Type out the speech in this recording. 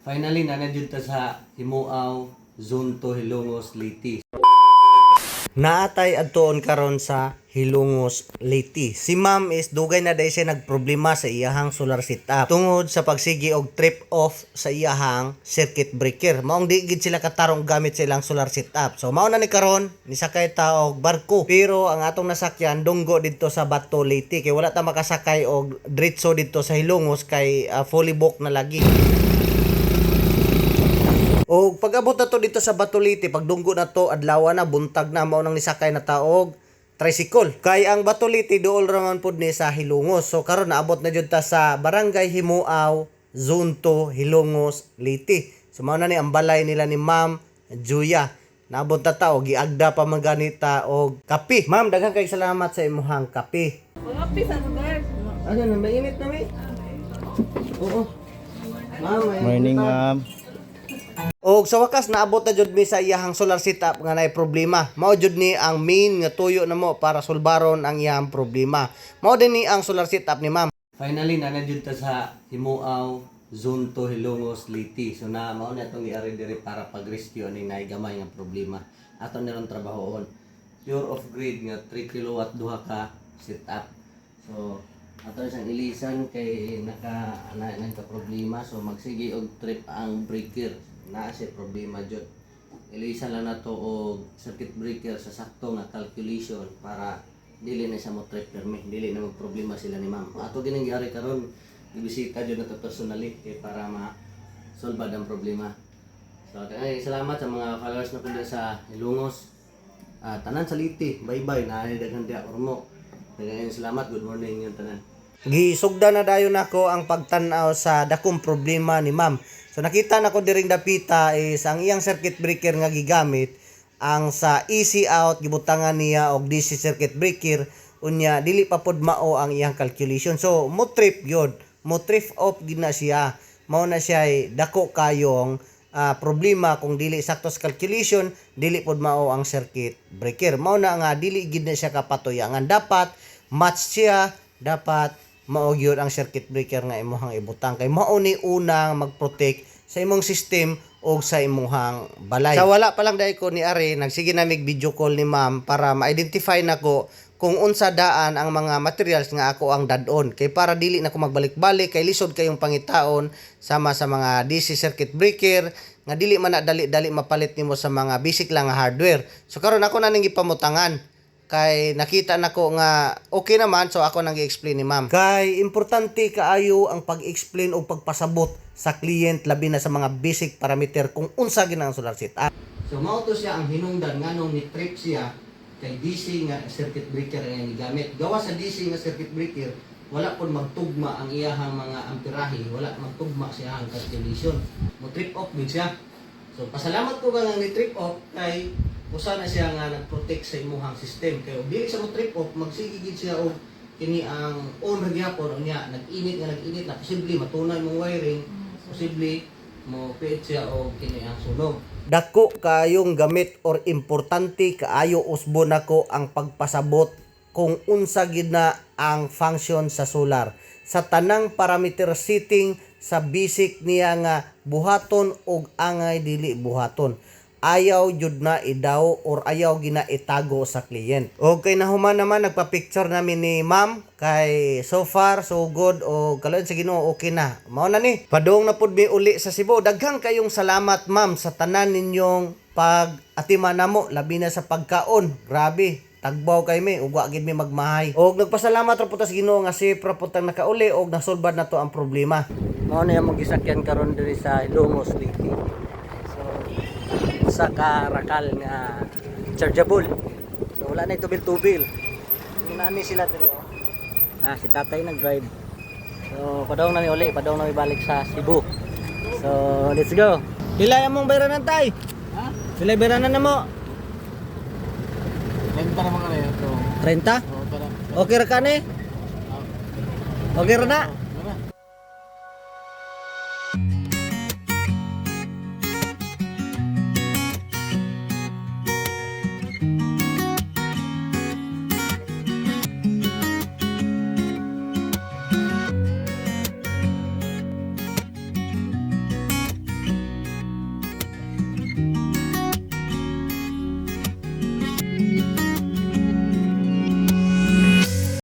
Finally, nanadjud ta sa Himuaw, Zone 2, Hilongos, Leyte. Naatay adtoon karon sa Hilongos, Leyte. Si Ma'am is dugay na day siya nagproblema sa iyahang solar setup tungod sa pagsigi og trip off sa iyahang circuit breaker. Maong di gid sila katarong gamit sa ilang solar setup. So mao na ni karon nisakay ta og barko. Pero ang atong nasakyan dunggo didto sa Bato, Leyte kay wala ta makasakay og diretso didto sa Hilongos kay fully booked na lagi. O pag-abot na to dito sa Bato, Leyte, pagdunggo na to, adlaw na, buntag na, mao nang nisakay na taog, tricycle. Kay ang Bato, Leyte, dool raman pod ni sa Hilongos. So karon naabot na jud ta sa Barangay Himuaw, Zone 2, Hilongos, Leyte. So mao na ni ang balay nila ni Ma'am Juya. Naabot na ta og giagda pa man ganita og kape. Ma'am, daghang kay salamat sa imuhang kape. Mga pisa lugar. Ano na, mainit na may? Oo. Ma'am, Morning, ma'am. Og sa wakas naabot na jud mi sa iyahang solar setup nga naay problema. Mao jud ni ang main nga tuyo namo para solbaron ang iyang problema. Mao din ni ang solar setup ni Ma'am. Finally nanadjud ta sa Himuaw, Zone 2, Hilongos, Leyte. So na mao na itong i-ari diri para pag-rescue ani naay gamay nga problema. Ato niron trabahoon. Pure off grid nga 3 kilowatt duha ka setup. So ato isang ilisan kay naka problema, so magsige og trip ang breaker. Naa siya problema jud. Ilisan lang nato og circuit breaker sa sakto nga calculation para dili na siya mo trip perme, dili na magproblema sila ni Ma'am. Ato gining giari karon, ibisita jud nato personally kay para ma-solve ang problema. So salamat sa mga followers na kundi sa Hilongos. Tanan sa Leyte, bye-bye na daghang dia ormo. Daghang salamat, good morning yung tanan. Gisugda na dayon nako ang pagtan-aw sa dakong problema ni Ma'am. So nakita nako diring dapita is ang iyang circuit breaker nga gigamit ang sa easy out gibutangan niya og DC circuit breaker unya dili pa pod mao ang iyang calculation. So mo trip yod, mo trip off gid na siya. Mao na siya dako kayong problema kung dili sakto sa calculation, dili pod mao ang circuit breaker. Mao na nga dili gid na siya kapatuyangan. Dapat match siya, dapat mao gyud ang circuit breaker nga imong ibutang kay mao ni unang mag-protect sa imong system o sa imong balay. Sa wala pa lang dai ko ni Are, nagsige na mig video call ni Ma'am para ma-identify nako kung unsa daan ang mga materials nga ako ang dadon kay para dili na ko magbalik-balik kay lisod kayong pangitaon sama sa mga DC circuit breaker nga dili man na dali mapalit nimo sa mga basic lang nga hardware. So karon ako na ning gipamutangan kay nakita nako nga okay naman, so ako nang i-explain ni Ma'am. Kay importante kaayo ang pag-explain o pagpasabot sa client labi na sa mga basic parameter kung unsa ginang solar setup. So mao to siya ang hinungdan nganong ni trip siya kay DC nga circuit breaker nga gigamit. Gawa sa DC nga circuit breaker, wala pud magtugma ang iyahang mga amperahe, wala magtugma siya ang calculation. Mo trip off din siya. So pasalamat ko nga ni trip off kay usa na siya nga nag-protect sa imuhang system kay dili siya mo trip off magsigigid siya og kini ang on ra gyapon unya nag-init na posible matunay mong wiring, posible mo pit siya og kini ang sunog. Dako kayong gamit or importante kaayo usbo nako ang pagpasabot kung unsa gid na ang function sa solar sa tanang parameter setting sa basic niya nga buhaton og angay dili buhaton. Ayaw jud na idaw or ayaw gina itago sa client. Okay na human naman nagpa-picture namin ni Ma'am kay so far so good o kalain sa Ginoo okay na. Mao na ni. Padung na pud mi uli sa Cebu. Daghang kayong salamat Ma'am sa tanan ninyong pag-atima namo labi na sa pagkaon. Grabe. Tagbaw kay mi, ugwa gid mi magmahay. Og nagpasalamat ra pud ta sa Ginoo nga si praputang nakauli og nasolbad na to ang problema. Mao na yung gisakyan karon diri sa Hilongos, Leyte. Sa karakal nga chargeable. So wala na tubil-tubil. Ginani sila diri oh. Si tatay nag-drive. So padong na mi uli, padong na mi balik sa Cebu. So let's go. Pila among bayranan tay? Ha? Pila bayranan namo? 30 naman ka na yun. 30? Oo, tara. Okay ra ka ni? Okay ra na?